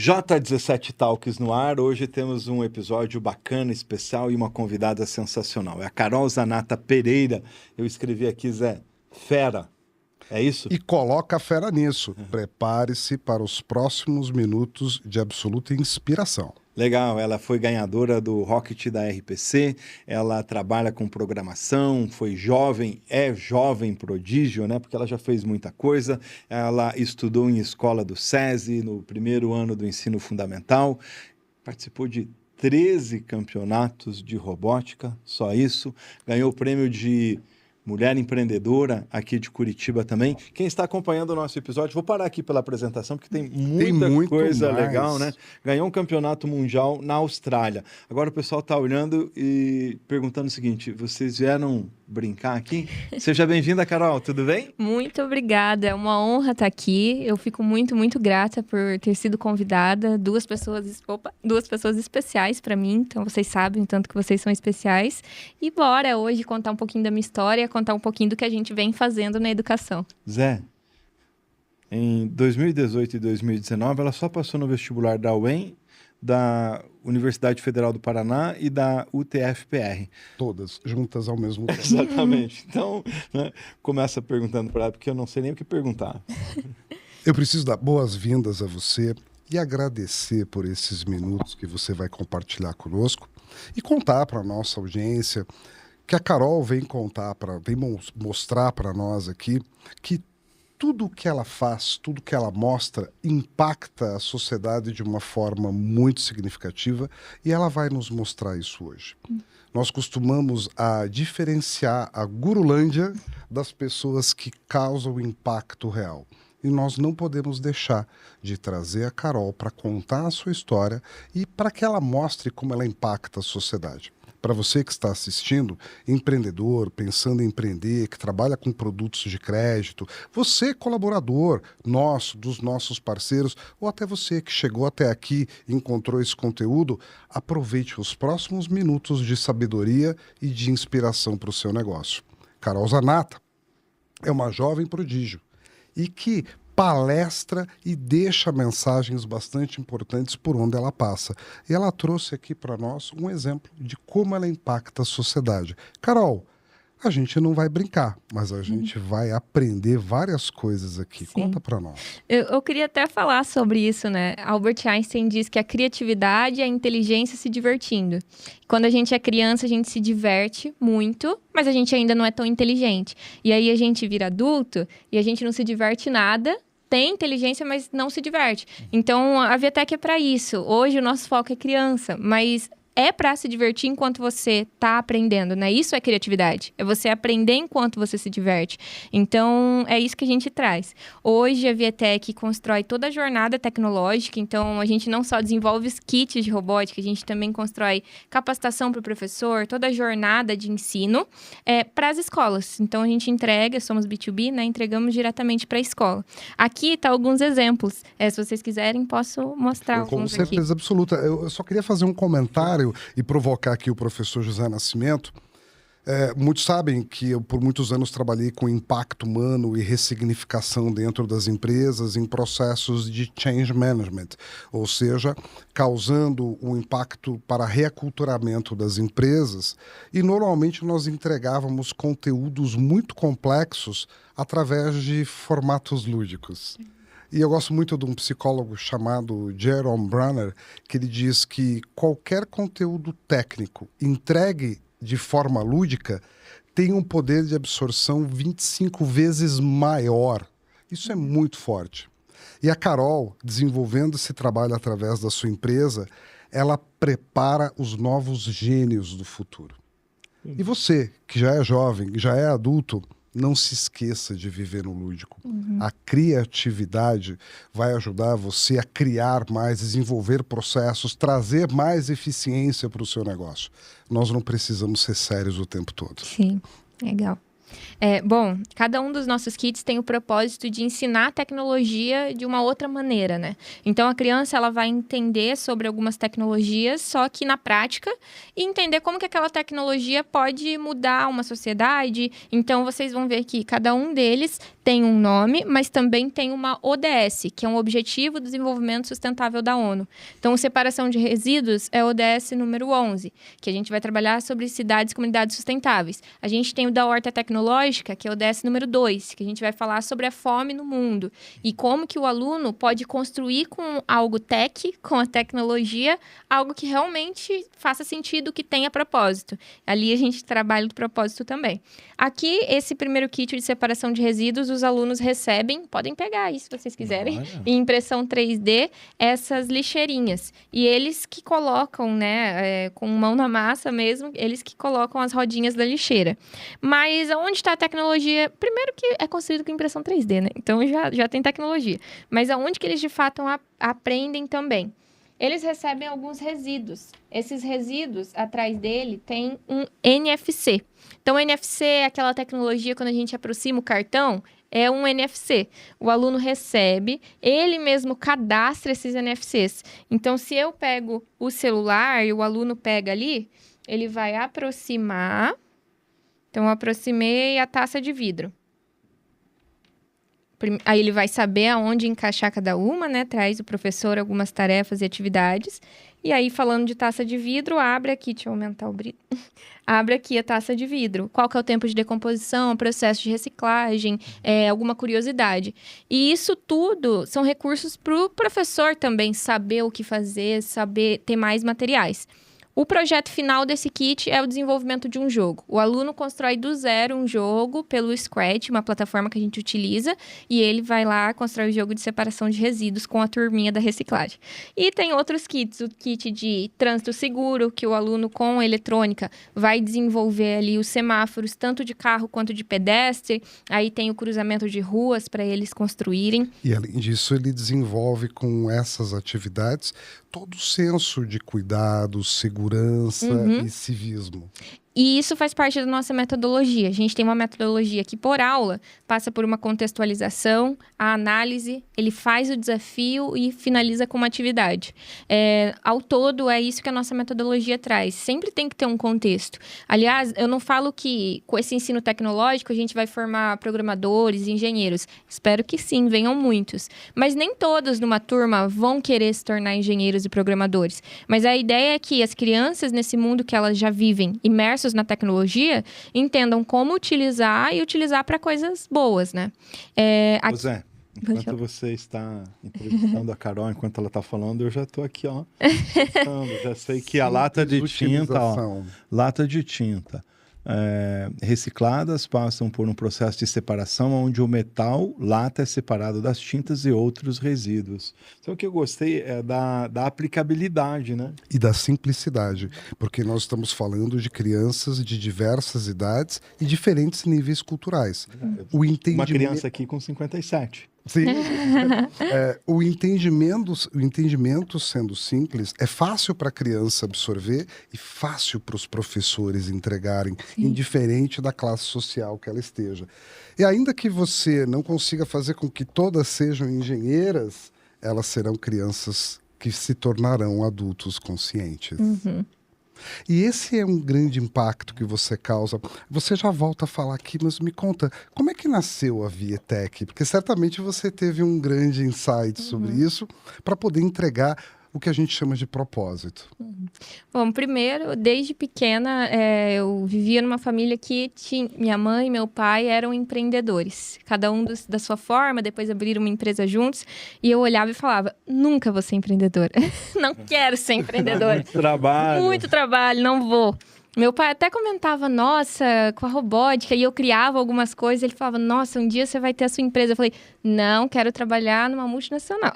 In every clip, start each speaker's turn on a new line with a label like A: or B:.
A: J17 Talks no ar. Hoje temos um episódio bacana, especial e uma convidada sensacional. É a Carol Zanata Pereira. Eu escrevi aqui, Zé, fera. É isso?
B: E coloca a fera nisso. Prepare-se para os próximos minutos de absoluta inspiração.
A: Legal, ela foi ganhadora do Rocket da RPC, ela trabalha com programação, foi jovem, é jovem prodígio, né? Porque ela já fez muita coisa. Ela estudou em escola do SESI, no primeiro ano do ensino fundamental, participou de 13 campeonatos de robótica, só isso. Ganhou o prêmio de Mulher Empreendedora aqui de Curitiba também. Quem está acompanhando o nosso episódio, vou parar aqui pela apresentação, porque tem muita coisa legal, né? Ganhou um campeonato mundial na Austrália. Agora o pessoal está olhando e perguntando o seguinte, vocês vieram brincar aqui? Seja bem-vinda, Carol, tudo bem?
C: Muito obrigada, é uma honra estar aqui. Eu fico muito grata por ter sido convidada. Duas pessoas especiais para mim, então vocês sabem o tanto que vocês são especiais. E bora hoje contar um pouquinho da minha história, contar um pouquinho do que a gente vem fazendo na educação.
A: Zé, em 2018 e 2019, ela só passou no vestibular da UEM, da Universidade Federal do Paraná e da UTFPR.
B: Todas juntas ao mesmo tempo.
A: Exatamente. Então, né, começa perguntando para ela, porque eu não sei nem o que perguntar.
B: Eu preciso dar boas-vindas a você e agradecer por esses minutos que você vai compartilhar conosco e contar para a nossa audiência que a Carol vem mostrar para nós aqui que tudo que ela faz, tudo que ela mostra, impacta a sociedade de uma forma muito significativa e ela vai nos mostrar isso hoje. Nós costumamos diferenciar a Gurulândia das pessoas que causam impacto real. E nós não podemos deixar de trazer a Carol para contar a sua história e para que ela mostre como ela impacta a sociedade. Para você que está assistindo, empreendedor, pensando em empreender, que trabalha com produtos de crédito, você colaborador nosso, dos nossos parceiros, ou até você que chegou até aqui e encontrou esse conteúdo, aproveite os próximos minutos de sabedoria e de inspiração para o seu negócio. Carol Zanata é uma jovem prodígio e que palestra e deixa mensagens bastante importantes por onde ela passa. E ela trouxe aqui para nós um exemplo de como ela impacta a sociedade. Carol, a gente não vai brincar, mas a gente vai aprender várias coisas aqui. Sim. Conta para nós.
C: Eu queria até falar sobre isso, né? Albert Einstein diz que a criatividade é a inteligência se divertindo. Quando a gente é criança, a gente se diverte muito, mas a gente ainda não é tão inteligente. E aí a gente vira adulto e a gente não se diverte nada, tem inteligência, mas não se diverte. Então, a Viatec é para isso. Hoje o nosso foco é criança, mas é para se divertir enquanto você está aprendendo, né? Isso é criatividade. É você aprender enquanto você se diverte. Então, é isso que a gente traz. Hoje, a Viatec constrói toda a jornada tecnológica. Então, a gente não só desenvolve os kits de robótica, a gente também constrói capacitação para o professor, toda a jornada de ensino para as escolas. Então, a gente entrega, somos B2B, né? Entregamos diretamente para a escola. Aqui tá alguns exemplos. Se vocês quiserem, posso mostrar alguns
B: aqui. Com certeza absoluta. Eu só queria fazer um comentário e provocar aqui o professor José Nascimento. Muitos sabem que eu, por muitos anos, trabalhei com impacto humano e ressignificação dentro das empresas em processos de change management, ou seja, causando um impacto para reaculturamento das empresas. E, normalmente, nós entregávamos conteúdos muito complexos através de formatos lúdicos. E eu gosto muito de um psicólogo chamado Jerome Brunner, que ele diz que qualquer conteúdo técnico entregue de forma lúdica tem um poder de absorção 25 vezes maior. Isso é muito forte. E a Carol, desenvolvendo esse trabalho através da sua empresa, ela prepara os novos gênios do futuro. E você, que já é jovem, já é adulto, não se esqueça de viver no lúdico. A criatividade vai ajudar você a criar mais, desenvolver processos, trazer mais eficiência para o seu negócio. Nós não precisamos ser sérios o tempo todo.
C: Sim, legal. Bom, cada um dos nossos kits tem o propósito de ensinar a tecnologia de uma outra maneira, né? Então, a criança ela vai entender sobre algumas tecnologias, só que na prática, e entender como que aquela tecnologia pode mudar uma sociedade. Então, vocês vão ver que cada um deles tem um nome, mas também tem uma ODS, que é um Objetivo do Desenvolvimento Sustentável da ONU. Então, separação de resíduos é o ODS número 11, que a gente vai trabalhar sobre cidades e comunidades sustentáveis. A gente tem o da Horta Tecnológica, que é o ODS número 2, que a gente vai falar sobre a fome no mundo e como que o aluno pode construir com algo tech, com a tecnologia, algo que realmente faça sentido, que tenha propósito. Ali a gente trabalha o propósito também. Aqui, esse primeiro kit de separação de resíduos, os alunos recebem, podem pegar aí se vocês quiserem, em impressão 3D, essas lixeirinhas. E eles que colocam, né, com mão na massa mesmo, eles que colocam as rodinhas da lixeira. Mas onde está a tecnologia? Primeiro que é construído com impressão 3D, né? Então já tem tecnologia. Mas aonde que eles de fato aprendem também? Eles recebem alguns resíduos. Esses resíduos, atrás dele, tem um NFC. Então, o NFC é aquela tecnologia, quando a gente aproxima o cartão, é um NFC. O aluno recebe, ele mesmo cadastra esses NFCs. Então, se eu pego o celular e o aluno pega ali, ele vai aproximar. Então, eu aproximei a taça de vidro. Aí ele vai saber aonde encaixar cada uma, né? Traz o professor algumas tarefas e atividades. E aí, falando de taça de vidro, abre aqui, deixa eu aumentar o brilho. Abre aqui a taça de vidro. Qual que é o tempo de decomposição, processo de reciclagem, alguma curiosidade. E isso tudo são recursos para o professor também saber o que fazer, saber ter mais materiais. O projeto final desse kit é o desenvolvimento de um jogo. O aluno constrói do zero um jogo pelo Scratch, uma plataforma que a gente utiliza, e ele vai lá constrói o jogo de separação de resíduos com a turminha da reciclagem. E tem outros kits, o kit de trânsito seguro, que o aluno com eletrônica vai desenvolver ali os semáforos, tanto de carro quanto de pedestre. Aí tem o cruzamento de ruas para eles construírem.
B: E além disso, ele desenvolve com essas atividades todo o senso de cuidado, segurança e civismo.
C: E isso faz parte da nossa metodologia. A gente tem uma metodologia que, por aula, passa por uma contextualização, a análise, ele faz o desafio e finaliza com uma atividade. Ao todo, é isso que a nossa metodologia traz. Sempre tem que ter um contexto. Aliás, eu não falo que com esse ensino tecnológico a gente vai formar programadores, engenheiros. Espero que sim, venham muitos. Mas nem todos numa turma vão querer se tornar engenheiros e programadores. Mas a ideia é que as crianças, nesse mundo que elas já vivem, imersas na tecnologia, entendam como utilizar e utilizar para coisas boas, né?
A: Zé, enquanto você está entrevistando a Carol, enquanto ela está falando, eu já estou aqui, ó. Já sei que a lata de tinta, ó, lata de tinta recicladas passam por um processo de separação onde o metal, lata, é separado das tintas e outros resíduos. Então, o que eu gostei é da aplicabilidade, né?
B: E da simplicidade, porque nós estamos falando de crianças de diversas idades e diferentes níveis culturais.
A: Uma criança aqui com 57.
B: Sim. O entendimento sendo simples, é fácil para a criança absorver e fácil para os professores entregarem, indiferente da classe social que ela esteja. E ainda que você não consiga fazer com que todas sejam engenheiras, elas serão crianças que se tornarão adultos conscientes. E esse é um grande impacto que você causa. Você já volta a falar aqui, mas me conta, como é que nasceu a Vietec? Porque certamente você teve um grande insight sobre isso para poder entregar o que a gente chama de propósito.
C: Bom, primeiro, desde pequena, eu vivia numa família que minha mãe e meu pai eram empreendedores. Cada um da sua forma, depois abriram uma empresa juntos. E eu olhava e falava, nunca vou ser empreendedora. Não quero ser empreendedora.
A: Muito trabalho.
C: Muito trabalho, não vou. Meu pai até comentava, nossa, com a robótica, e eu criava algumas coisas, ele falava, nossa, um dia você vai ter a sua empresa. Eu falei, não, quero trabalhar numa multinacional.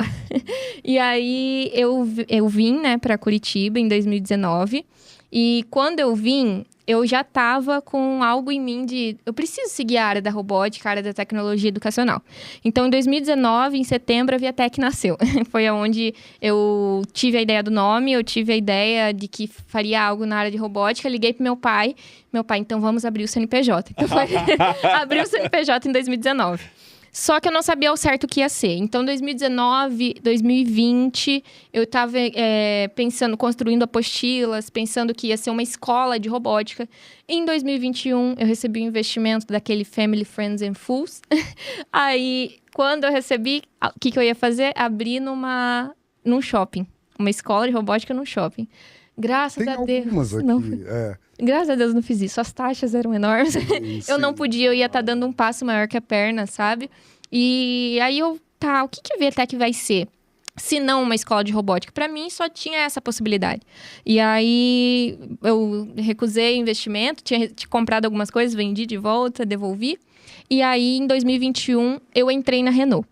C: E aí eu vim, né, para Curitiba em 2019, e quando eu vim, eu já estava com algo em mim de... Eu preciso seguir a área da robótica, a área da tecnologia educacional. Então, em 2019, em setembro, a Viatec nasceu. Foi onde eu tive a ideia do nome, eu tive a ideia de que faria algo na área de robótica. Liguei pro meu pai. Meu pai, então vamos abrir o CNPJ. Então, foi abrir o CNPJ em 2019. Só que eu não sabia ao certo o que ia ser. Então, 2019, 2020, eu estava pensando, construindo apostilas, pensando que ia ser uma escola de robótica. Em 2021, eu recebi um investimento daquele Family, Friends and Fools. Aí, quando eu recebi, o que eu ia fazer? Abrir num shopping. Uma escola de robótica num shopping. Graças a Deus.
B: Tem algumas aqui,
C: não, graças a Deus não fiz isso. As taxas eram enormes. Eu não podia, eu ia estar dando um passo maior que a perna, sabe? E aí o que a Viatec vai ser? Se não uma escola de robótica. Para mim, só tinha essa possibilidade. E aí, eu recusei investimento, tinha comprado algumas coisas, vendi de volta, devolvi. E aí, em 2021, eu entrei na Renault.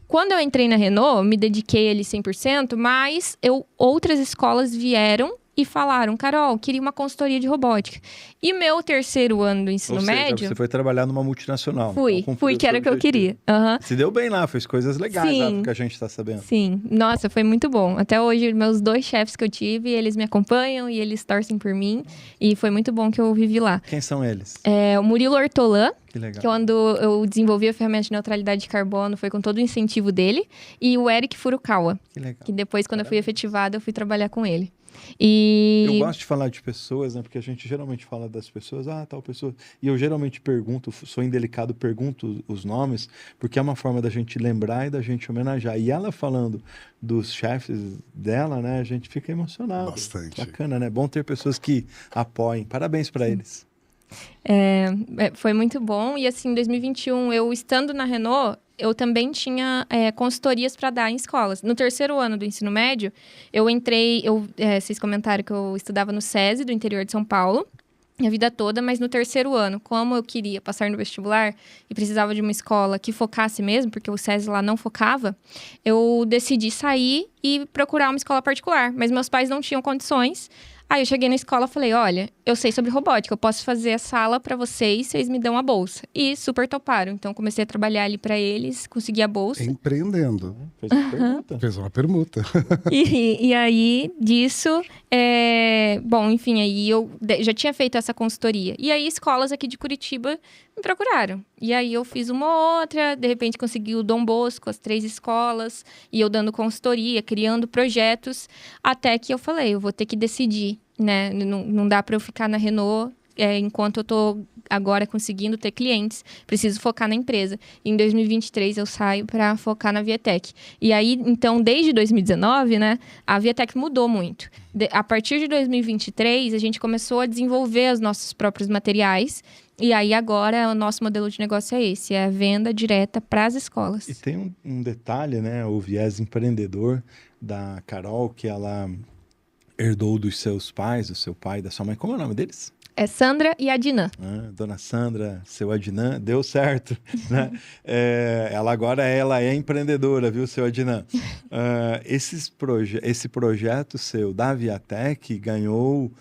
C: Quando eu entrei na Renault, me dediquei ali 100%, mas outras escolas vieram e falaram, Carol, queria uma consultoria de robótica. E meu terceiro ano do ensino médio...
A: Você foi trabalhar numa multinacional.
C: Fui, que era o que eu queria. Uhum.
A: Se deu bem lá, fez coisas legais lá, porque a gente tá sabendo.
C: Sim, nossa, foi muito bom. Até hoje, meus 2 chefes que eu tive, eles me acompanham e eles torcem por mim. E foi muito bom que eu vivi lá.
A: Quem são eles?
C: O Murilo Ortolan,
A: que legal.
C: Que quando eu desenvolvi a ferramenta de neutralidade de carbono, foi com todo o incentivo dele. E o Eric Furukawa,
A: que legal.
C: Que depois, quando eu fui efetivada, eu fui trabalhar com ele. E...
A: Eu gosto de falar de pessoas, né? Porque a gente geralmente fala das pessoas, tal pessoa. E eu geralmente pergunto, sou indelicado, pergunto os nomes, porque é uma forma da gente lembrar e da gente homenagear. E ela falando dos chefes dela, né? A gente fica emocionado.
B: Bastante.
A: Bacana, né? Bom ter pessoas que apoiem. Parabéns para eles.
C: Foi muito bom. E assim, em 2021, eu estando na Renault, eu também tinha consultorias para dar em escolas. No terceiro ano do ensino médio, eu entrei... vocês comentaram que eu estudava no SESI, do interior de São Paulo, a vida toda, mas no terceiro ano, como eu queria passar no vestibular e precisava de uma escola que focasse mesmo, porque o SESI lá não focava, eu decidi sair e procurar uma escola particular. Mas meus pais não tinham condições. Aí eu cheguei na escola e falei, olha, eu sei sobre robótica, eu posso fazer a sala para vocês me dão a bolsa. E super toparam. Então, comecei a trabalhar ali para eles, consegui a bolsa.
B: Empreendendo.
A: Fez uma permuta.
B: Fez uma permuta.
C: E aí, disso, bom, enfim, aí eu já tinha feito essa consultoria. E aí, escolas aqui de Curitiba me procuraram. E aí, eu fiz uma ou outra, de repente, consegui o Dom Bosco, as 3 escolas, e eu dando consultoria, criando projetos, até que eu falei, eu vou ter que decidir, né? Não dá para eu ficar na Renault enquanto eu tô agora conseguindo ter clientes, preciso focar na empresa. E em 2023 eu saio para focar na Viatec. E aí, então, desde 2019, né, a Viatec mudou muito. A partir de 2023, a gente começou a desenvolver os nossos próprios materiais. E aí, agora, o nosso modelo de negócio é esse, é a venda direta para as escolas.
A: E tem um detalhe, né, o viés empreendedor da Carol, que ela herdou dos seus pais, do seu pai e da sua mãe. Como é o nome deles?
C: É Sandra e Adnan.
A: Dona Sandra, seu Adnan, deu certo, né? Ela agora é empreendedora, viu, seu Adnan? Esse projeto seu da Viatec ganhou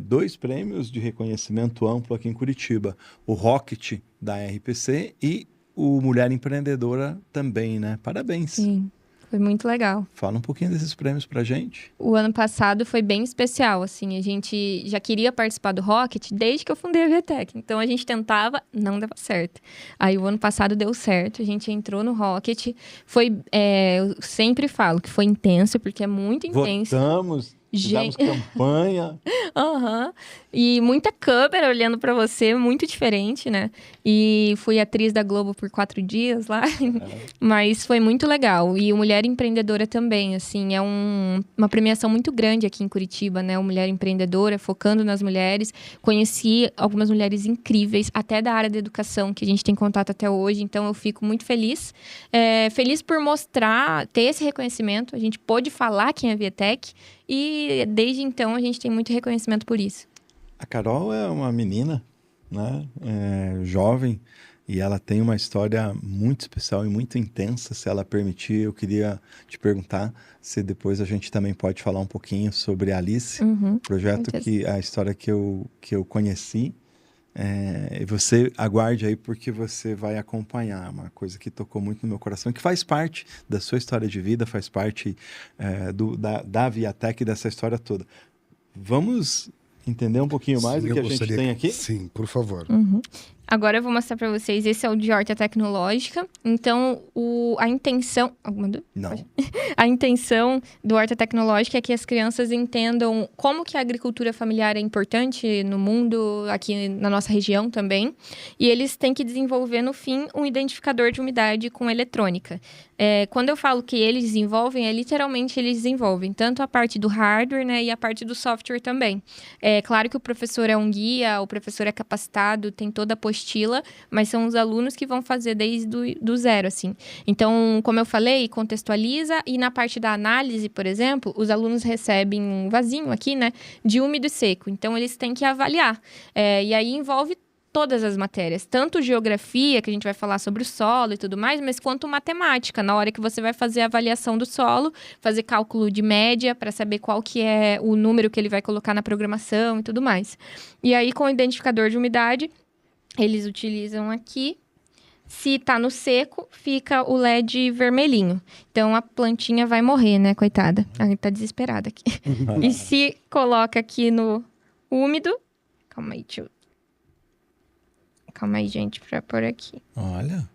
A: 2 prêmios de reconhecimento amplo aqui em Curitiba. O Rocket da RPC e o Mulher Empreendedora também, né? Parabéns.
C: Sim. Foi muito legal.
A: Fala um pouquinho desses prêmios pra gente.
C: O ano passado foi bem especial, assim. A gente já queria participar do Rocket desde que eu fundei a Viatec. Então, a gente tentava, não dava certo. Aí, o ano passado deu certo. A gente entrou no Rocket. Foi, eu sempre falo que foi intenso, porque é muito intenso.
A: Fizemos campanha.
C: E muita câmera olhando pra você, muito diferente, né? E fui atriz da Globo por 4 dias lá, mas foi muito legal. E o Mulher Empreendedora também, assim, é uma premiação muito grande aqui em Curitiba, né? O Mulher Empreendedora, focando nas mulheres. Conheci algumas mulheres incríveis, até da área da educação, que a gente tem contato até hoje, então eu fico muito feliz. Feliz por mostrar, ter esse reconhecimento, a gente pôde falar quem é a Viatec, e desde então a gente tem muito reconhecimento por isso.
A: A Carol é uma menina né? Jovem, e ela tem uma história muito especial e muito intensa. Se ela permitir, eu queria te perguntar se depois a gente também pode falar um pouquinho sobre a Alice, projeto a história que eu conheci. E você aguarde aí, porque você vai acompanhar uma coisa que tocou muito no meu coração, que faz parte da sua história de vida, faz parte da Viatec, dessa história toda. Vamos entender um pouquinho mais do que a gente tem aqui?
B: Sim, por favor.
C: Agora eu vou mostrar para vocês, esse é o de horta tecnológica. Então, a intenção... Alguma dúvida?
A: Não.
C: A intenção do horta tecnológica é que as crianças entendam como que a agricultura familiar é importante no mundo, aqui na nossa região também. E eles têm que desenvolver, no fim, um identificador de umidade com eletrônica. Quando eu falo que eles desenvolvem, literalmente eles desenvolvem. Tanto a parte do hardware, né, e a parte do software também. Claro que o professor é um guia, o professor é capacitado, tem toda a apostila, mas são os alunos que vão fazer desde do zero, assim. Então, como eu falei, contextualiza, e na parte da análise, por exemplo, os alunos recebem um vasinho aqui, né, de úmido e seco. Então, eles têm que avaliar. E aí envolve todas as matérias, tanto geografia, que a gente vai falar sobre o solo e tudo mais, mas quanto matemática, na hora que você vai fazer a avaliação do solo, fazer cálculo de média para saber qual que é o número que ele vai colocar na programação e tudo mais. E aí, com o identificador de umidade, eles utilizam aqui. Se tá no seco, fica o LED vermelhinho. Então, a plantinha vai morrer, né, coitada? A gente tá desesperada aqui. E se coloca aqui no úmido... Calma aí, Calma aí, gente, pra pôr aqui.
A: Olha.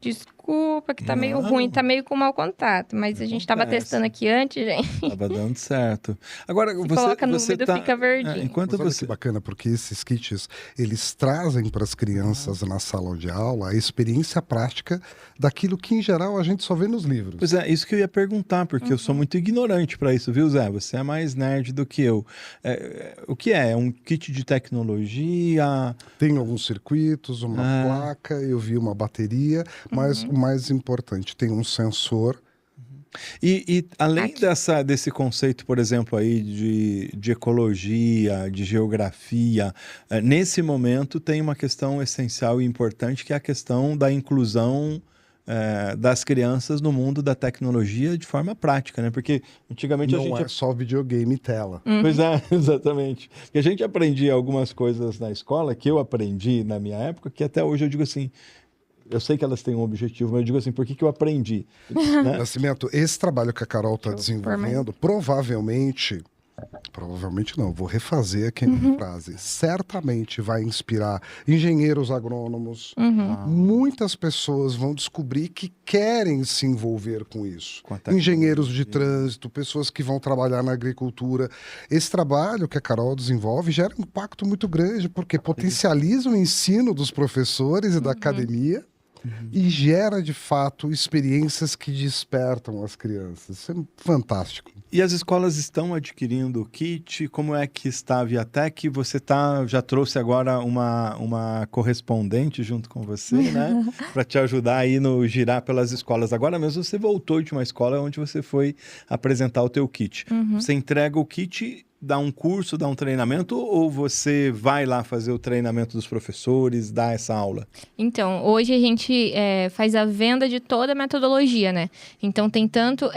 C: Desculpa que tá meio ruim, tá meio com mau contato, mas a gente tava testando aqui antes, gente.
A: Tava dando certo. Agora,
C: você coloca no úmido, fica verdinho.
B: Enquanto você... bacana, porque esses kits, eles trazem para as crianças na sala de aula a experiência prática daquilo que, em geral, a gente só vê nos livros.
A: Pois é, isso que eu ia perguntar, porque eu sou muito ignorante para isso, viu, Zé? Você é mais nerd do que eu. O que é? É um kit de tecnologia?
B: Tem alguns circuitos, uma placa, eu vi uma bateria, mas o mais importante, tem um sensor.
A: E além desse conceito, por exemplo, aí de ecologia, de geografia, nesse momento tem uma questão essencial e importante, que é a questão da inclusão das crianças no mundo da tecnologia de forma prática, né? Porque antigamente
B: não é só videogame e tela.
A: Pois é, exatamente. Porque a gente aprendia algumas coisas na escola, que eu aprendi na minha época, que até hoje eu digo assim... Eu sei que elas têm um objetivo, mas eu digo assim, por que eu aprendi? Né?
B: Nascimento, esse trabalho que a Carol está desenvolvendo, provavelmente não, vou refazer aqui a minha frase, certamente vai inspirar engenheiros agrônomos. Muitas pessoas vão descobrir que querem se envolver com isso. Engenheiros de trânsito, pessoas que vão trabalhar na agricultura. Esse trabalho que a Carol desenvolve gera um impacto muito grande, porque potencializa o ensino dos professores e da academia. E gera, de fato, experiências que despertam as crianças. Isso é fantástico.
A: E as escolas estão adquirindo o kit? Como é que está a Viatec? Você já trouxe agora uma correspondente junto com você, né? Para te ajudar aí no girar pelas escolas. Agora mesmo você voltou de uma escola onde você foi apresentar o teu kit. Você entrega o kit... Dá um curso, dá um treinamento, ou você vai lá fazer o treinamento dos professores, dar essa aula?
C: Então, hoje a gente faz a venda de toda a metodologia, né? Então, tem tanto...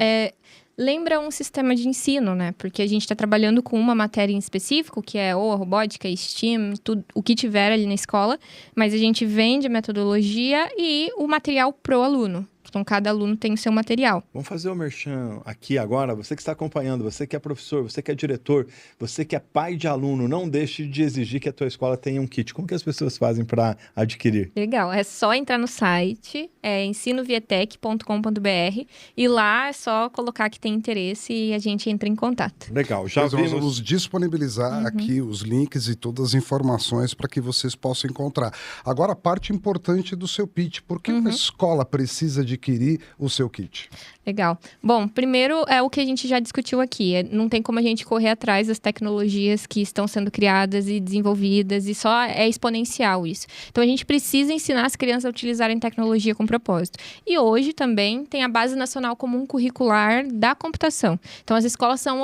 C: lembra um sistema de ensino, né? Porque a gente está trabalhando com uma matéria em específico, que é ou a robótica, STEAM, tudo, o que tiver ali na escola, mas a gente vende a metodologia e o material pro aluno. Então, cada aluno tem o seu material.
A: Vamos fazer o merchan aqui agora. Você que está acompanhando, você que é professor, você que é diretor, você que é pai de aluno, não deixe de exigir que a tua escola tenha um kit. Como que as pessoas fazem para adquirir?
C: Legal, é só entrar no site, ensinovietec.com.br, e lá é só colocar que tem interesse e a gente entra em contato.
A: Legal,
B: Nós vamos disponibilizar aqui os links e todas as informações para que vocês possam encontrar. Agora, a parte importante do seu pitch, por que uma escola precisa de adquirir o seu kit?
C: Legal. Bom, primeiro é o que a gente já discutiu aqui. Não tem como a gente correr atrás das tecnologias que estão sendo criadas e desenvolvidas, e só é exponencial isso. Então, a gente precisa ensinar as crianças a utilizarem tecnologia com propósito. E hoje também tem a Base Nacional Comum Curricular da Computação. Então, as escolas são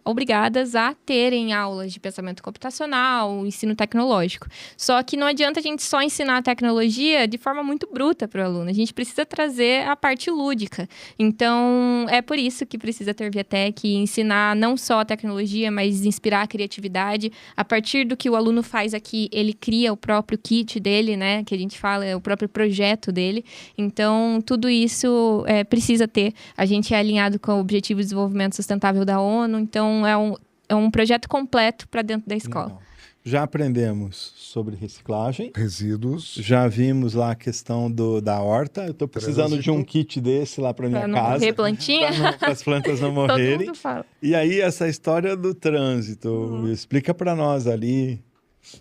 C: obrigadas a terem aulas de pensamento computacional, ensino tecnológico. Só que não adianta a gente só ensinar a tecnologia de forma muito bruta para o aluno. A gente precisa trazer a parte lúdica. Então, é por isso que precisa ter Viatec e ensinar não só a tecnologia, mas inspirar a criatividade. A partir do que o aluno faz aqui, ele cria o próprio kit dele, né? Que a gente fala, é o próprio projeto dele. Então, tudo isso precisa ter. A gente é alinhado com o Objetivo de Desenvolvimento Sustentável da ONU. Então, é um projeto completo para dentro da escola.
A: Legal. Já aprendemos sobre reciclagem.
B: Resíduos.
A: Já vimos lá a questão da horta. Eu estou precisando de um kit desse lá para minha
C: Pra não
A: casa.
C: morrer plantinha.
A: Para as plantas não
C: Todo
A: morrerem.
C: mundo fala.
A: E aí, essa história do trânsito. Explica para nós ali.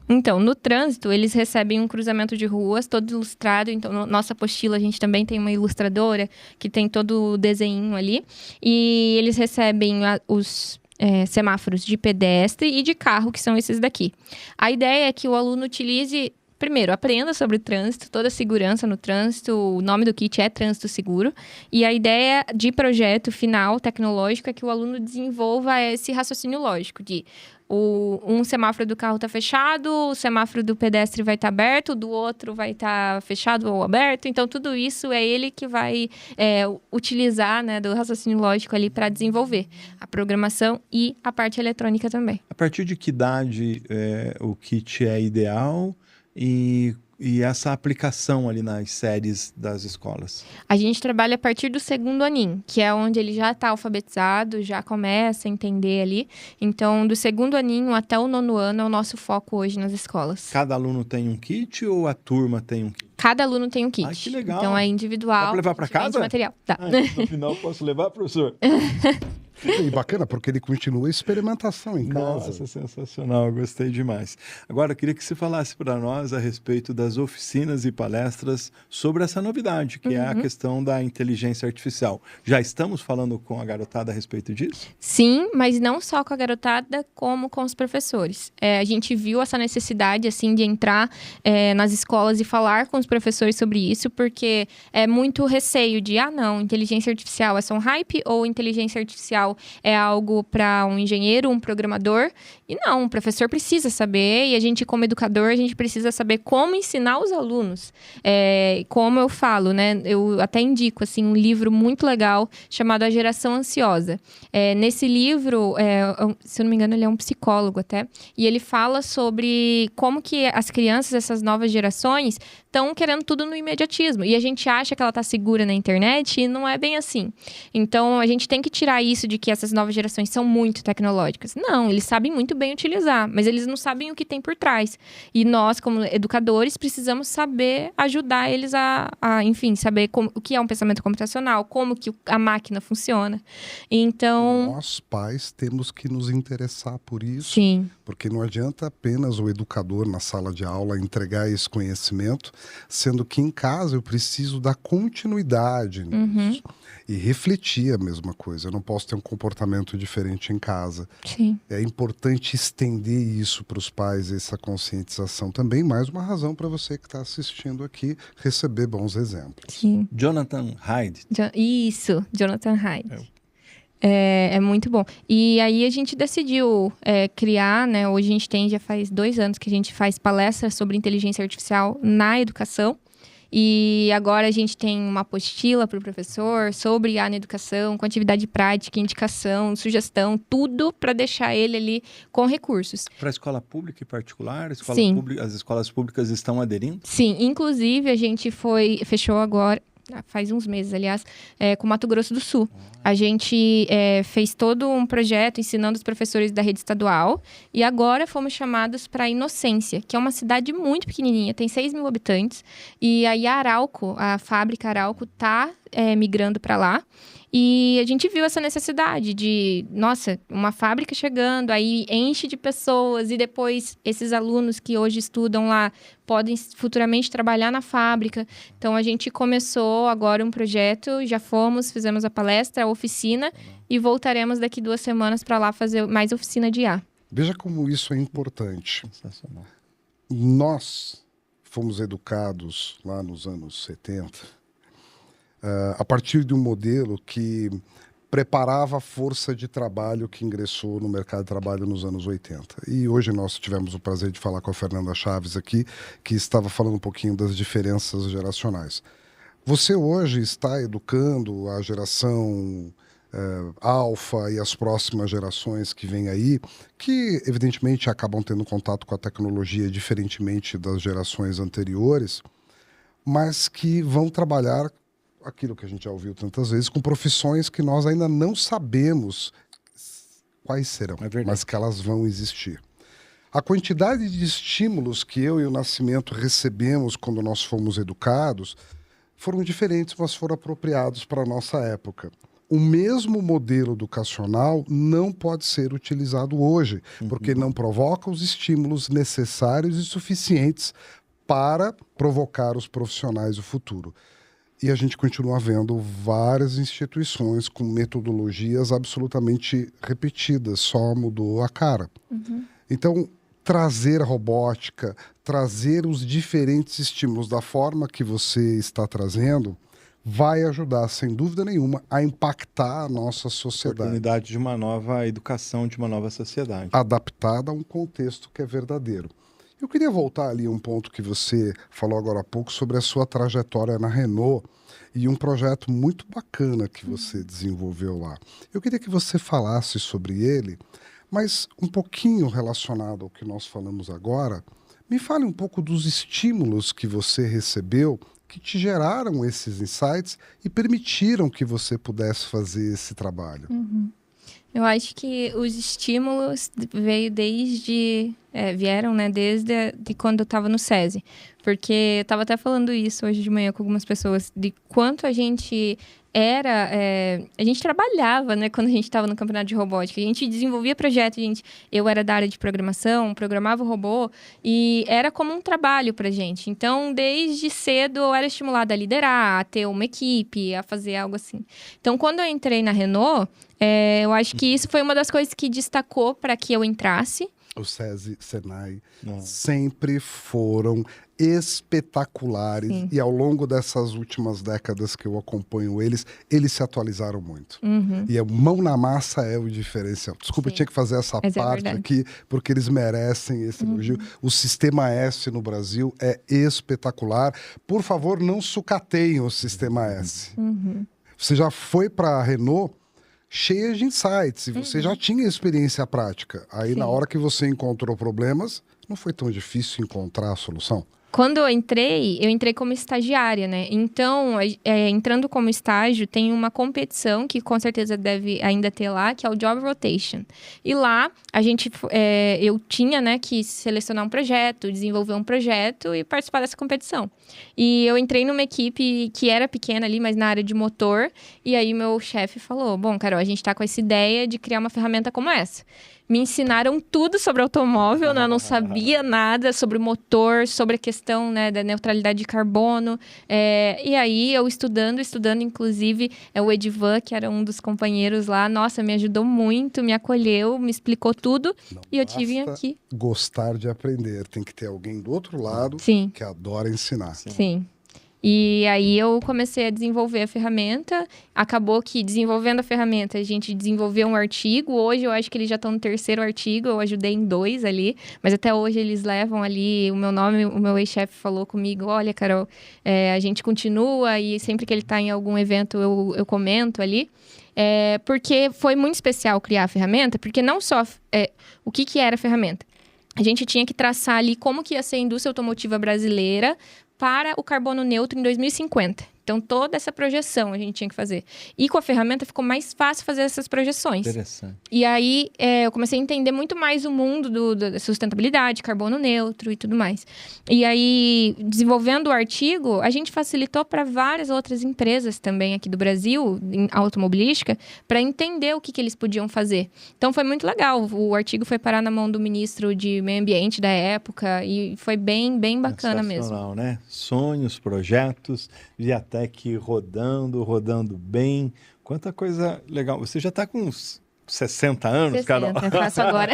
C: Então, no trânsito, eles recebem um cruzamento de ruas, todo ilustrado. Então, nossa apostila, a gente também tem uma ilustradora que tem todo o desenho ali. E eles recebem os semáforos de pedestre e de carro, que são esses daqui. A ideia é que o aluno utilize... Primeiro, aprenda sobre o trânsito, toda a segurança no trânsito. O nome do kit é Trânsito Seguro. E a ideia de projeto final tecnológico é que o aluno desenvolva esse raciocínio lógico de um semáforo do carro está fechado, o semáforo do pedestre vai estar aberto, do outro vai estar fechado ou aberto. Então, tudo isso é ele que vai utilizar, né, do raciocínio lógico ali para desenvolver a programação e a parte eletrônica também.
A: A partir de que idade o kit é ideal e essa aplicação ali nas séries das escolas?
C: A gente trabalha a partir do 2º aninho, que é onde ele já está alfabetizado, já começa a entender ali. Então, do 2º aninho até o 9º ano é o nosso foco hoje nas escolas.
A: Cada aluno tem um kit ou a turma tem um kit?
C: Cada aluno tem um kit.
A: Ai, que legal.
C: Então, é individual.
A: Dá pra levar pra casa?
C: Material. Tá.
A: No final, posso levar, professor?
B: E bacana, porque ele continua a experimentação em casa.
A: Nossa, sensacional, gostei demais. Agora, eu queria que você falasse para nós a respeito das oficinas e palestras sobre essa novidade, que é a questão da inteligência artificial. Já estamos falando com a garotada a respeito disso?
C: Sim, mas não só com a garotada, como com os professores. A gente viu essa necessidade, assim, de entrar nas escolas e falar com os professores sobre isso, porque é muito receio de, não, inteligência artificial é só um hype, ou inteligência artificial é algo para um engenheiro, um programador. E não, o professor precisa saber, e a gente, como educador, a gente precisa saber como ensinar os alunos. Como eu falo, né? Eu até indico, assim, um livro muito legal chamado A Geração Ansiosa. Nesse livro, se eu não me engano, ele é um psicólogo até, e ele fala sobre como que as crianças, essas novas gerações, estão querendo tudo no imediatismo. E a gente acha que ela está segura na internet e não é bem assim. Então, a gente tem que tirar isso de que essas novas gerações são muito tecnológicas. Não, eles sabem muito bem utilizar, mas eles não sabem o que tem por trás. E nós, como educadores, precisamos saber ajudar eles enfim, saber o que é um pensamento computacional, como que a máquina funciona. Então...
B: Nós, pais, temos que nos interessar por isso.
C: Sim.
B: Porque não adianta apenas o educador na sala de aula entregar esse conhecimento, sendo que em casa eu preciso dar continuidade nisso. E refletir a mesma coisa. Eu não posso ter um comportamento diferente em casa.
C: Sim.
B: É importante estender isso para os pais, essa conscientização. Também mais uma razão para você que está assistindo aqui receber bons exemplos.
C: Sim.
A: Jonathan Haidt.
C: Isso, Jonathan Haidt. É muito bom. E aí a gente decidiu criar, né? Hoje a gente já faz 2 anos que a gente faz palestras sobre inteligência artificial na educação. E agora a gente tem uma apostila para o professor sobre IA na educação, com atividade prática, indicação, sugestão, tudo para deixar ele ali com recursos.
A: Para a escola pública e particular?
C: Sim.
A: As escolas públicas estão aderindo?
C: Sim, inclusive a gente fechou agora, faz uns meses, aliás, com Mato Grosso do Sul. A gente fez todo um projeto ensinando os professores da rede estadual e agora fomos chamados para Inocência, que é uma cidade muito pequenininha, tem 6.000 habitantes. E aí a Arauco, a fábrica Arauco, está migrando para lá. E a gente viu essa necessidade de, nossa, uma fábrica chegando, aí enche de pessoas e depois esses alunos que hoje estudam lá podem futuramente trabalhar na fábrica. Então, a gente começou agora um projeto, já fizemos a palestra, a oficina e voltaremos daqui 2 semanas para lá fazer mais oficina de IA.
B: Veja como isso é importante.
A: Sensacional.
B: Nós fomos educados lá nos anos 70 a partir de um modelo que preparava a força de trabalho que ingressou no mercado de trabalho nos anos 80. E hoje nós tivemos o prazer de falar com a Fernanda Chaves aqui, que estava falando um pouquinho das diferenças geracionais. Você hoje está educando a geração alfa e as próximas gerações que vêm aí, que evidentemente acabam tendo contato com a tecnologia diferentemente das gerações anteriores, mas que vão trabalhar aquilo que a gente já ouviu tantas vezes, com profissões que nós ainda não sabemos quais serão, mas que elas vão existir. A quantidade de estímulos que eu e o Nascimento recebemos quando nós fomos educados foram diferentes, mas foram apropriados para a nossa época. O mesmo modelo educacional não pode ser utilizado hoje, porque não provoca os estímulos necessários e suficientes para provocar os profissionais do futuro. E a gente continua vendo várias instituições com metodologias absolutamente repetidas, só mudou a cara. Então, trazer a robótica, trazer os diferentes estímulos da forma que você está trazendo, vai ajudar, sem dúvida nenhuma, a impactar a nossa sociedade.
A: Oportunidade de uma nova educação, de uma nova sociedade.
B: Adaptada a um contexto que é verdadeiro. Eu queria voltar ali a um ponto que você falou agora há pouco sobre a sua trajetória na Renault e um projeto muito bacana que você desenvolveu lá. Eu queria que você falasse sobre ele, mas um pouquinho relacionado ao que nós falamos agora, me fale um pouco dos estímulos que você recebeu que te geraram esses insights e permitiram que você pudesse fazer esse trabalho.
C: Eu acho que os estímulos vieram, né, desde quando eu estava no SESI. Porque eu estava até falando isso hoje de manhã com algumas pessoas, de quanto a gente a gente trabalhava, né, quando a gente estava no campeonato de robótica. A gente desenvolvia projeto, eu era da área de programação, programava o robô, e era como um trabalho pra gente. Então, desde cedo, eu era estimulada a liderar, a ter uma equipe, a fazer algo assim. Então, quando eu entrei na Renault, eu acho que isso foi uma das coisas que destacou para que eu entrasse.
B: O SESI, Senai, sempre foram espetaculares. Sim. E ao longo dessas últimas décadas que eu acompanho eles se atualizaram muito. E a mão na massa é o diferencial. Desculpa, eu tinha que fazer essa parte aqui, porque eles merecem esse elogio. O Sistema S no Brasil é espetacular. Por favor, não sucateiem o Sistema S. Você já foi para a Renault cheia de insights, e você já tinha experiência prática. Aí, na hora que você encontrou problemas, não foi tão difícil encontrar a solução?
C: Quando eu entrei como estagiária, né? Então, entrando como estágio, tem uma competição que com certeza deve ainda ter lá, que é o Job Rotation. E lá, eu tinha, né, que selecionar um projeto, desenvolver um projeto e participar dessa competição. E eu entrei numa equipe que era pequena ali, mas na área de motor. E aí, meu chefe falou, bom, Carol, a gente tá com essa ideia de criar uma ferramenta como essa. Me ensinaram tudo sobre automóvel, né? Eu não sabia nada sobre motor, sobre a questão, né, da neutralidade de carbono. E aí, eu estudando, inclusive, o Edivan, que era um dos companheiros lá, nossa, me ajudou muito, me acolheu, me explicou tudo. Não e eu tive aqui.
B: Gostar de aprender, tem que ter alguém do outro lado que adora ensinar.
C: Sim. E aí eu comecei a desenvolver a ferramenta, acabou que desenvolvendo a ferramenta a gente desenvolveu um artigo, hoje eu acho que eles já estão no 3º artigo, eu ajudei em 2 ali, mas até hoje eles levam ali o meu nome, o meu ex-chefe falou comigo, olha Carol, a gente continua e sempre que ele está em algum evento eu comento ali, porque foi muito especial criar a ferramenta, porque não só o que era a ferramenta, a gente tinha que traçar ali como que ia ser a indústria automotiva brasileira para o carbono neutro em 2050. Então, toda essa projeção a gente tinha que fazer. E com a ferramenta ficou mais fácil fazer essas projeções.
A: Interessante.
C: E aí, eu comecei a entender muito mais o mundo da sustentabilidade, carbono neutro e tudo mais. E aí, desenvolvendo o artigo, a gente facilitou para várias outras empresas também aqui do Brasil, em automobilística, para entender o que eles podiam fazer. Então, foi muito legal. O artigo foi parar na mão do ministro de Meio Ambiente da época e foi bem bacana mesmo.
A: Sensacional, né? Sonhos, projetos, Viatec rodando bem. Quanta coisa legal. Você já está com uns 60 anos,
C: 60,
A: Carol?
C: eu faço agora.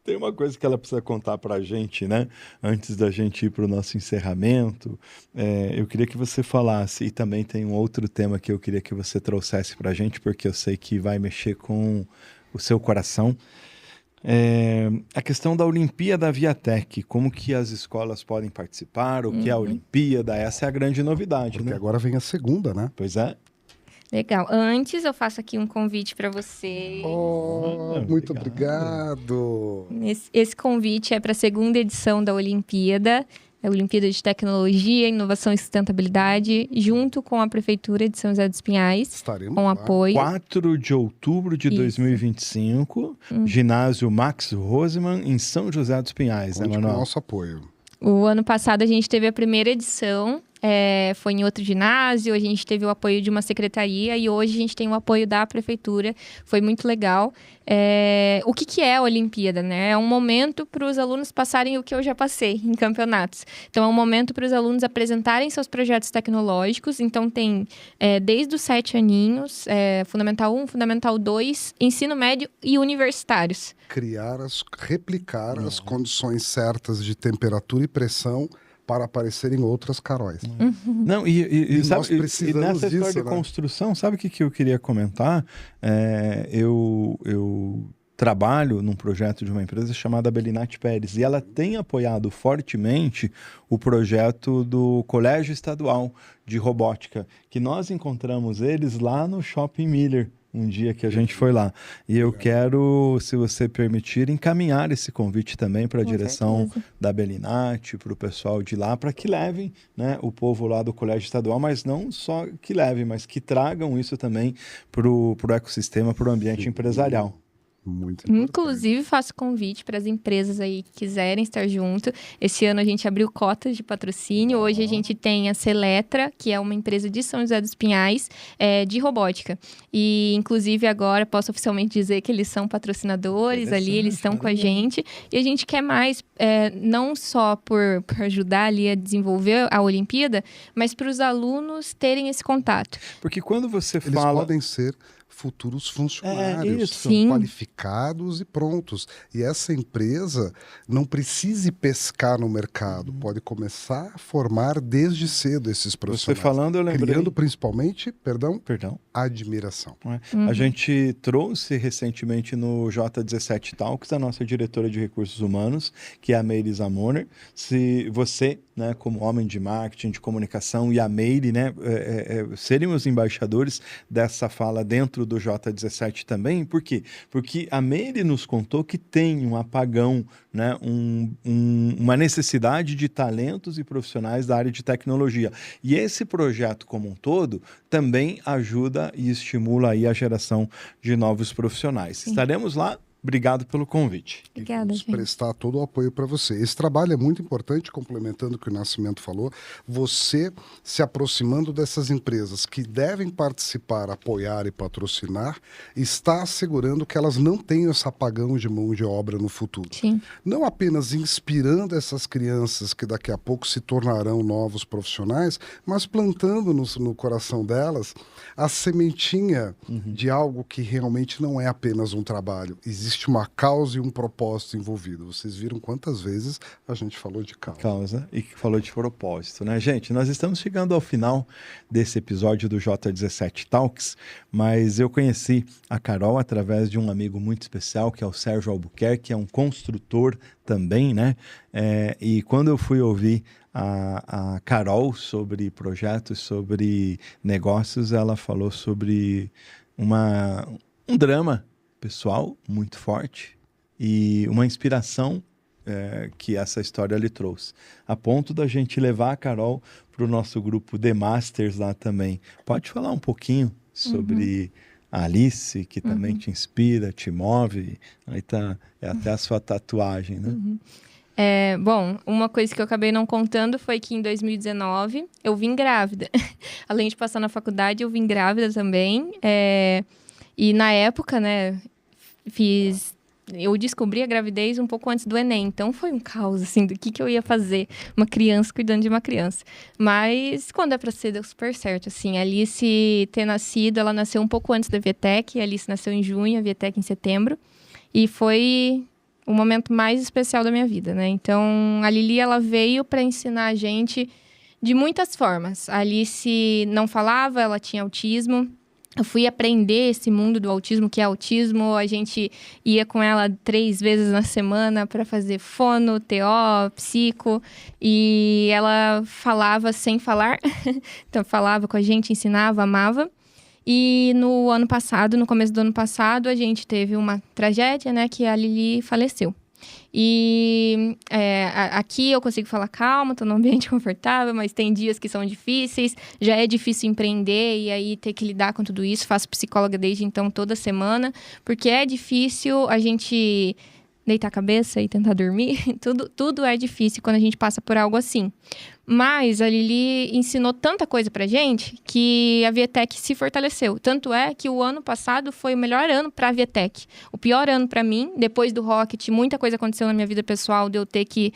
A: Tem uma coisa que ela precisa contar para a gente, né? Antes da gente ir para o nosso encerramento, eu queria que você falasse, e também tem um outro tema que eu queria que você trouxesse para a gente, porque eu sei que vai mexer com o seu coração. A questão da Olimpíada Viatec, como que as escolas podem participar, o que é a Olimpíada, essa é a grande novidade,
B: Porque
A: né?
B: agora vem a segunda, né?
A: Pois é.
C: Legal. Antes, eu faço aqui um convite para você.
B: Muito obrigado.
C: Esse convite é para a segunda edição da Olimpíada. A Olimpíada de Tecnologia, Inovação e Sustentabilidade, junto com a Prefeitura de São José dos Pinhais,
B: Estaremos
C: com
B: lá.
C: apoio.
A: 4 de outubro de 2025, ginásio Max Rosemann, em São José dos Pinhais, né,
B: Conte com o
A: Manuel?
B: nosso apoio.
C: O ano passado a gente teve a primeira edição, foi em outro ginásio, a gente teve o apoio de uma secretaria e hoje a gente tem o apoio da prefeitura, foi muito legal. O que é a Olimpíada, né? É um momento para os alunos passarem o que eu já passei em campeonatos. Então, é um momento para os alunos apresentarem seus projetos tecnológicos. Então, tem desde os 7 aninhos, Fundamental 1, Fundamental 2, Ensino Médio e universitários.
B: Replicar as condições certas de temperatura e pressão para aparecerem outras Caróis.
A: Não,
B: nós
A: sabe,
B: precisamos
A: nessa história
B: disso,
A: de
B: né?
A: construção, sabe o que eu queria comentar? Eu trabalho num projeto de uma empresa chamada Belinati Pérez, e ela tem apoiado fortemente o projeto do Colégio Estadual de Robótica, que nós encontramos eles lá no Shopping Miller, um dia que a gente foi lá. E eu quero, se você permitir, encaminhar esse convite também para a direção da Belinati, para o pessoal de lá, para que levem, né, o povo lá do Colégio Estadual, mas não só que levem, mas que tragam isso também para o ecossistema, para o ambiente empresarial.
B: Muito importante.
C: Inclusive, faço convite para as empresas aí que quiserem estar junto. Esse ano a gente abriu cotas de patrocínio. Hoje a gente tem a Seletra, que é uma empresa de São José dos Pinhais, de robótica. E, inclusive, agora posso oficialmente dizer que eles são patrocinadores ali, eles estão com a gente. E a gente quer mais, não só por ajudar ali a desenvolver a Olimpíada, mas para os alunos terem esse contato.
A: Porque quando você
B: Eles
A: fala...
B: podem ser futuros funcionários
C: Sim.
B: qualificados e prontos. E essa empresa não precise pescar no mercado, pode começar a formar desde cedo esses profissionais.
A: Você falando, eu lembrei...
B: Criando principalmente, perdão,
A: Perdão.
B: admiração.
A: A gente trouxe recentemente no J17 Talks a nossa diretora de recursos humanos, que é a Meire Zamoner. Se você, né, como homem de marketing, de comunicação, e a Meire, né, serem os embaixadores dessa fala dentro do J17 também. Por quê? Porque a Meire nos contou que tem um apagão, né, uma necessidade de talentos e profissionais da área de tecnologia. E esse projeto como um todo também ajuda e estimula aí a geração de novos profissionais.
C: Sim.
A: Estaremos lá. Obrigado pelo convite.
C: Obrigada,
B: Vamos
C: gente.
B: prestar todo o apoio para você. Esse trabalho é muito importante, complementando o que o Nascimento falou, você se aproximando dessas empresas que devem participar, apoiar e patrocinar, está assegurando que elas não tenham esse apagão de mão de obra no futuro.
C: Sim.
B: Não apenas inspirando essas crianças que daqui a pouco se tornarão novos profissionais, mas plantando no coração delas a sementinha de algo que realmente não é apenas um trabalho. Existe uma causa e um propósito envolvido. Vocês viram quantas vezes a gente falou de causa.
A: E que falou de propósito, né? Gente, nós estamos chegando ao final desse episódio do J17 Talks, mas eu conheci a Carol através de um amigo muito especial, que é o Sérgio Albuquerque, que é um construtor também, né? E quando eu fui ouvir a Carol sobre projetos, sobre negócios, ela falou sobre um drama pessoal muito forte e uma inspiração que essa história lhe trouxe. A ponto da gente levar a Carol para o nosso grupo The Masters lá também. Pode falar um pouquinho sobre a Alice, que também te inspira, te move? Aí tá, é até a sua tatuagem, né?
C: Bom, uma coisa que eu acabei não contando foi que em 2019 eu vim grávida. Além de passar na faculdade, eu vim grávida também. E na época, né, eu descobri a gravidez um pouco antes do Enem. Então foi um caos, assim, do que eu ia fazer. Uma criança cuidando de uma criança. Mas quando é pra ser, deu super certo, assim. A Alice ter nascido, ela nasceu um pouco antes da Vietec. A Alice nasceu em junho, a Vietec em setembro. E foi o momento mais especial da minha vida, né? Então, a Lili, ela veio para ensinar a gente de muitas formas. A Alice não falava, ela tinha autismo. Eu fui aprender esse mundo do autismo, que é autismo. A gente ia com ela 3 vezes na semana para fazer fono, TO, psico. E ela falava sem falar. Então, falava com a gente, ensinava, amava. E no ano passado, no começo do ano passado, a gente teve uma tragédia, né? Que a Lili faleceu. E aqui eu consigo falar calma, tô num ambiente confortável, mas tem dias que são difíceis. Já é difícil empreender e aí ter que lidar com tudo isso. Faço psicóloga desde então toda semana, porque é difícil a gente deitar a cabeça e tentar dormir. Tudo é difícil quando a gente passa por algo assim. Mas a Lili ensinou tanta coisa pra gente que a Vietec se fortaleceu. Tanto é que o ano passado foi o melhor ano pra Vietec. O pior ano pra mim, depois do Rocket, muita coisa aconteceu na minha vida pessoal de eu ter que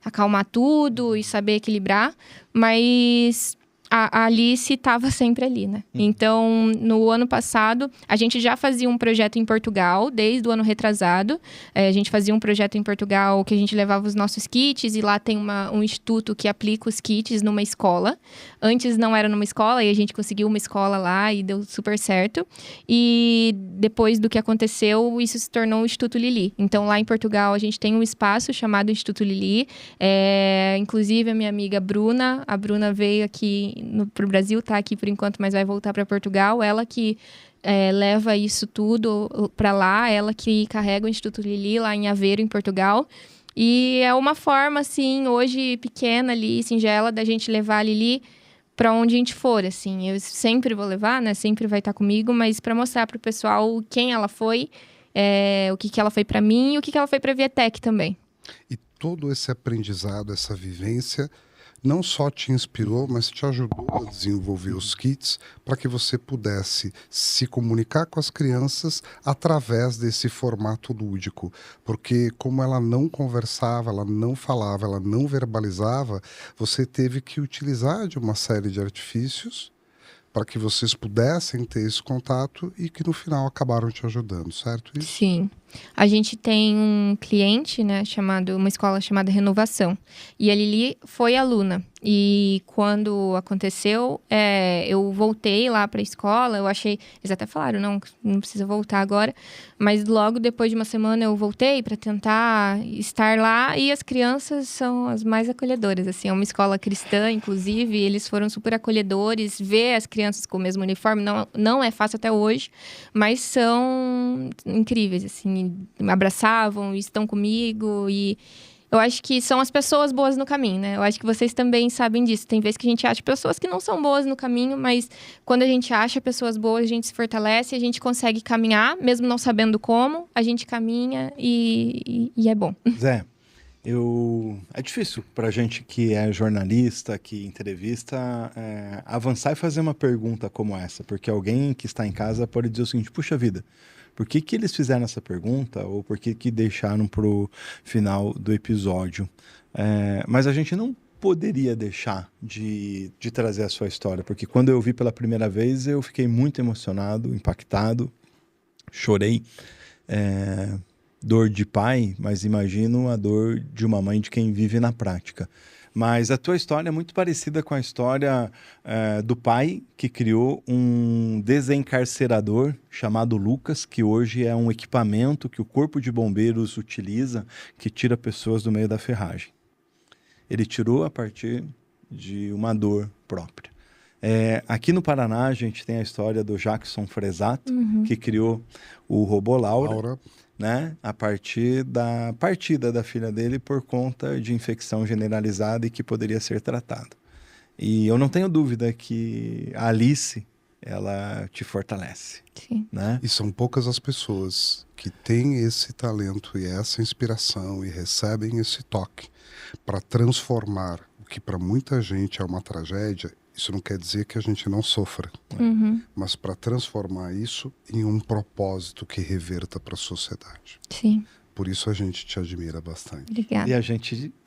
C: acalmar tudo e saber equilibrar. Mas a Alice estava sempre ali, né? Então, no ano passado, a gente já fazia um projeto em Portugal, desde o ano retrasado. A gente fazia um projeto em Portugal que a gente levava os nossos kits, e lá tem um instituto que aplica os kits numa escola. Antes não era numa escola, e a gente conseguiu uma escola lá e deu super certo. E depois do que aconteceu, isso se tornou o Instituto Lili. Então, lá em Portugal, a gente tem um espaço chamado Instituto Lili. Inclusive, a minha amiga Bruna, a Bruna veio aqui pro Brasil, tá aqui por enquanto, mas vai voltar para Portugal. Ela que leva isso tudo para lá, ela que carrega o Instituto Lili lá em Aveiro, em Portugal. E é uma forma, assim, hoje pequena ali, singela, da gente levar a Lili para onde a gente for, assim. Eu sempre vou levar, né? Sempre vai estar comigo, mas para mostrar pro pessoal quem ela foi, o que ela foi para mim e o que ela foi para Vietec também.
B: E todo esse aprendizado, essa vivência, não só te inspirou, mas te ajudou a desenvolver os kits para que você pudesse se comunicar com as crianças através desse formato lúdico. Porque como ela não conversava, ela não falava, ela não verbalizava, você teve que utilizar de uma série de artifícios para que vocês pudessem ter esse contato e que no final acabaram te ajudando, certo? Isso?
C: Sim. A gente tem um cliente, né, uma escola chamada Renovação. E a Lili foi aluna. E quando aconteceu, eu voltei lá para a escola. Eu achei... Eles até falaram, não precisa voltar agora. Mas logo depois de uma semana eu voltei para tentar estar lá. E as crianças são as mais acolhedoras, assim. É uma escola cristã, inclusive. Eles foram super acolhedores. Ver as crianças com o mesmo uniforme não é fácil até hoje. Mas são incríveis, assim. Me abraçavam, estão comigo, e eu acho que são as pessoas boas no caminho, né? Eu acho que vocês também sabem disso. Tem vezes que a gente acha pessoas que não são boas no caminho, mas quando a gente acha pessoas boas, a gente se fortalece, a gente consegue caminhar, mesmo não sabendo como, a gente caminha e é bom.
A: Zé, é difícil pra gente que é jornalista, que entrevista, avançar e fazer uma pergunta como essa, porque alguém que está em casa pode dizer o seguinte: puxa vida, por que eles fizeram essa pergunta? Ou por que deixaram para o final do episódio? Mas a gente não poderia deixar de trazer a sua história, porque quando eu vi pela primeira vez, eu fiquei muito emocionado, impactado, chorei. Dor de pai, mas imagino a dor de uma mãe de quem vive na prática. Mas a tua história é muito parecida com a história do pai que criou um desencarcerador chamado Lucas, que hoje é um equipamento que o Corpo de Bombeiros utiliza, que tira pessoas do meio da ferragem. Ele tirou a partir de uma dor própria. Aqui no Paraná, a gente tem a história do Jackson Fresato, que criou o robô Laura, né? A partir da partida da filha dele por conta de infecção generalizada e que poderia ser tratado. E eu não tenho dúvida que a Alice, ela te fortalece.
C: Sim.
A: Né?
B: E são poucas as pessoas que têm esse talento e essa inspiração e recebem esse toque para transformar o que para muita gente é uma tragédia. Isso não quer dizer que a gente não sofra, mas para transformar isso em um propósito que reverta para a sociedade.
C: Sim.
B: Por isso a gente te admira bastante.
C: Obrigada.
A: E a gente